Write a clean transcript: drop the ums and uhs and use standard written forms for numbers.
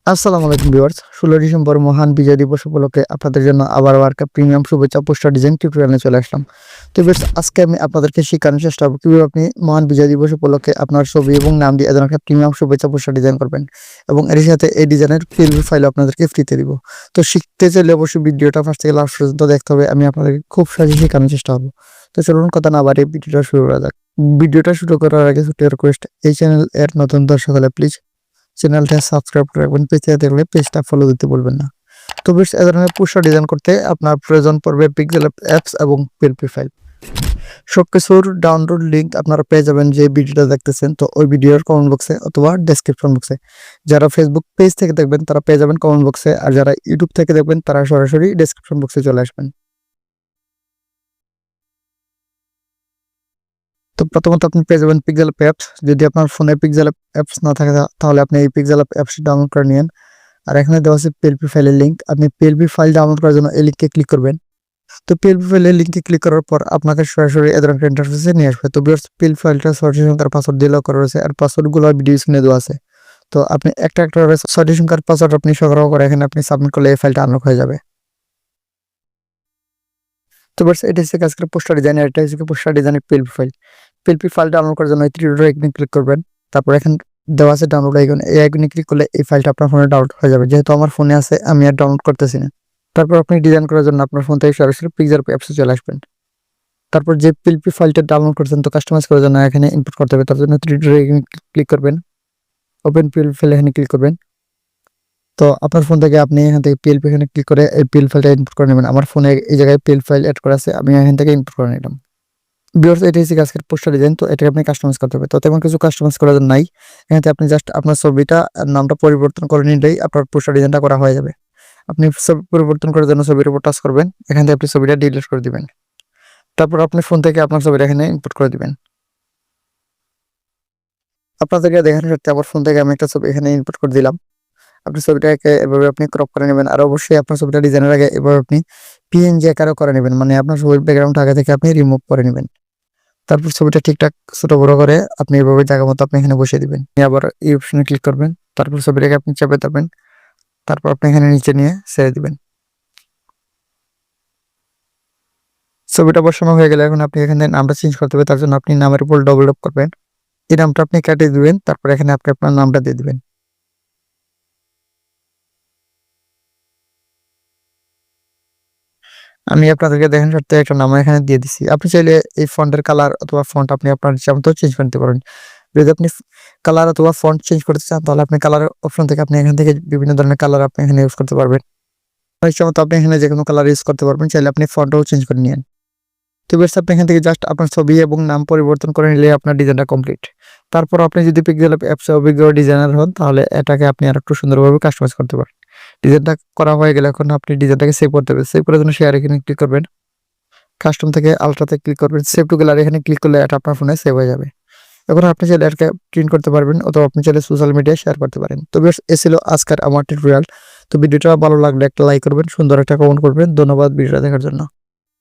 আসসালামু আলাইকুম viewers. ১৬ December মহান বিজয় দিবস উপলক্ষে আপনাদের জন্য আবার ওয়ার্কআপ প্রিমিয়াম শুভেচ্ছা পোস্টার ডিজাইন টিউটোরিয়ালে চলে আসলাম। তো ভিউয়ার্স, আজকে আমি আপনাদেরকে শেখানোর চেষ্টা করব কিভাবে আপনি মহান বিজয় দিবস উপলক্ষে আপনার ছবি এবং নাম দিয়ে এধরনের একটা প্রিমিয়াম শুভেচ্ছা পোস্টার ডিজাইন করবেন এবং এর সাথে এই ডিজাইনের পিএলপি ফাইল আপনাদেরকে ফ্রিতে দিব। তো শিখতে চাইলে অবশ্যই ভিডিওটা ফার্স্ট থেকে লাস্ট পর্যন্ত দেখতে হবে। আমি আপনাদেরকে খুব সহজে শেখানোর চেষ্টা করব। তো চলুন কথা না বাড়িয়ে ভিডিওটা শুরু করা যাক। ভিডিওটা শুরু করার আগে ছোট্ট রিকোয়েস্ট, এই চ্যানেল এর নতুন দর্শক হলে প্লিজ চ্যানেলটা সাবস্ক্রাইব করে রাখবেন, পেজে দেখলে পেজটা ফলো দিতে ভুলবেন না। তো বেশ, এ ধরনের পোস্টার ডিজাইন করতে আপনার প্রয়োজন পড়বে পিক্সেল অ্যাপস এবং পিএলপি ফাইল। সবকিছুর ডাউনলোড লিঙ্ক আপনারা পেয়ে যাবেন যে ভিডিওটা দেখতেছেন, তো ওই ভিডিওর কমেন্ট বক্সে অথবা ডেসক্রিপশন বক্সে। যারা ফেসবুক পেজ থেকে দেখবেন তারা পেয়ে যাবেন কমেন্ট বক্সে, আর যারা ইউটিউব থেকে দেখবেন তারা সরাসরি ডেসক্রিপশন বক্সে চলে আসবেন। তো প্রথমত আপনি পেয়ে যাবেন পিক্সেল অ্যাপস। যদি আপনার ফোনে পিক্সেল অ্যাপস না থাকে তাহলে আপনি এই পিক্সেল অ্যাপসটি ডাউনলোড করে নিন। আর এখানে দেওয়া আছে পিএলপি ফাইলের লিঙ্ক। আপনি পিএলপি ফাইল ডাউনলোড করার জন্য এই লিঙ্কে ক্লিক করবেন। তো পিএলপি ফাইলের লিঙ্কে ক্লিক করার পর আপনাকে সরাসরি এ ধরনের ইন্টারফেসে নিয়ে আসবে। তো ভিউয়ার্স, পিএলপি ফাইলটা ৬টি সংখ্যার পাসওয়ার্ড দিয়ে লক করা রয়েছে, আর পাসওয়ার্ডগুলো ভিডিও স্ক্রিনে দেওয়া আছে। তো আপনি একটা একটা করে ৬টি সংখ্যার পাসওয়ার্ড আপনি সংগ্রহ করে এখানে আপনি সাবমিট করলে এই ফাইলটা আনলক হয়ে যাবে। তো ভিউয়ার্স, এটা হচ্ছে আজকের পোস্টার ডিজাইন, আর এটা হচ্ছে পোস্টার ডিজাইনের PLP file. PLP file download করার জন্য এই 3 ডট আইকনে ক্লিক করবেন। তারপর এখানে দেওয়া আছে ডাউনলোড আইকন, এই আইকনে ক্লিক করলে এই ফাইলটা আপনার ফোনে ডাউনলোড হয়ে যাবে। যেহেতু আমার ফোনে আছে, আমি আর ডাউনলোড করতেছি না। তারপর আপনি ডিজাইন করার জন্য আপনার ফোন থেকে সরাসরি পিক্সেল অ্যাপসে চলে আসবেন। তারপর যে পিএলপি ফাইলটা ডাউনলোড করছেন, তো কাস্টমাইজ করার জন্য এখানে ইনপুট করতে হবে। তার জন্য 3 ডট আইকনে ক্লিক করবেন, ওপেন পিএলপি ফাইল এখানে ক্লিক করবেন। তো আপনার ফোন থেকে আপনি এখান থেকে পিএলপি এখানে ক্লিক করে এই পিএলপি ফাইলটা ইনপুট করে নেবেন। আমার ফোনে এই জায়গায় পিএলপি ফাইল এড করা আছে, আমি এখান থেকে ইনপুট করে নিলাম। ভিউয়ার্স, এটা হচ্ছে আজকের পোস্টার ডিজাইন। তো এটাকে আপনি কাস্টমাইজ করতে হবে। তো তেমন কিছু কাস্টমাইজ করার নাই। এখানে আপনি জাস্ট আপনার ছবিটা আর নামটা পরিবর্তন করে নিলেই আপনার পোস্টার ডিজাইনটা করা হয়ে যাবে। আপনি ছবি পরিবর্তন করার জন্য ছবির উপর টাচ করবেন, এখান থেকে আপনি ছবিটা ডিলিট করে দিবেন। তারপর আপনি ফোন থেকে আপনার ছবিটা এখানে ইনপুট করে দিবেন। আপনাদেরকে দেখানোর সাথে আমার ফোন থেকে আমি একটা ছবি এখানে ইনপুট করে দিলাম। আপনি ছবিটাকে এভাবে আপনি ক্রপ করে নেবেন, আর অবশ্যই আপনার ছবিটা ডিজাইনের আগে এভাবে আপনি পিএনজি আকারে করে নেবেন, মানে আপনার ছবির ব্যাকগ্রাউন্ড আগে থেকে আপনি রিমুভ করে নেবেন। তারপর ছবিটা ঠিকঠাক ছোট বড় করে আপনি এভাবে জায়গা মতো আপনি এখানে বসিয়ে দিবেন। আবার এই অপশনে ক্লিক করবেন, তারপর ছবিটাকে আপনি চেপে ধরবেন, তারপর আপনি এখানে নিচে নিয়ে ছেড়ে দিবেন। ছবিটা বসানো হয়ে গেলে এখন আপনি এখানে নামটা চেঞ্জ করতে হবে। তার জন্য আপনি নামের উপর ডবল ট্যাপ করবেন, এই নামটা আপনি কেটে দিবেন, তারপর এখানে আপনি আপনার নামটা দিয়ে দিবেন। আমি আপনাদেরকে দেখানোর সাথে একটা নাম এখানে দিয়ে দিছি। আপনি চাইলে এই ফন্টের কালার অথবা ফন্ট আপনি আপনার ইচ্ছা মতো চেঞ্জ করতে পারেন। যদি আপনি কালার অথবা ফন্ট চেঞ্জ করতে চান, তাহলে আপনি কালার অপশন থেকে আপনি এখান থেকে বিভিন্ন ধরনের কালার আপনি এখানে ইউজ করতে পারবেন। ইচ্ছা মতো আপনি এখানে যেকোনো কালার ইউজ করতে পারবেন। চাইলে আপনি ফন্টও চেঞ্জ করে নিয়েন। তো বেশ, আপনি এখান থেকে জাস্ট আপনার ছবি এবং নাম পরিবর্তন করে নিলে আপনার ডিজাইনটা কমপ্লিট। তারপর আপনি যদি পিক্সেল অ্যাপসে অভিজ্ঞ ডিজাইনার হন, তাহলে এটাকে আপনি আরেকটু সুন্দরভাবে কাস্টমাইজ করতে পারেন। ডিজাইনটা করা হয়ে গেলে এখন আপনি ডিজাইনটাকে সেভ করতে হবে। সেভ করার জন্য শেয়ার এখানে ক্লিক করবেন, কাস্টম থেকে আলট্রাতে ক্লিক করবেন, সেভ টু গ্যালারি এখানে ক্লিক করলে এটা আপনার ফোনে সেভ হয়ে যাবে। এখন আপনি চাইলে এটাকে প্রিন্ট করতে পারবেন অথবা আপনি চাইলে সোশ্যাল মিডিয়ায় শেয়ার করতে পারেন। তো বেশ, এ ছিল আজকের আমার টিউটোরিয়াল। তো ভিডিওটা ভালো লাগলে একটা লাইক করবেন, সুন্দর একটা কমেন্ট করবেন। ধন্যবাদ ভিডিওটা দেখার জন্য।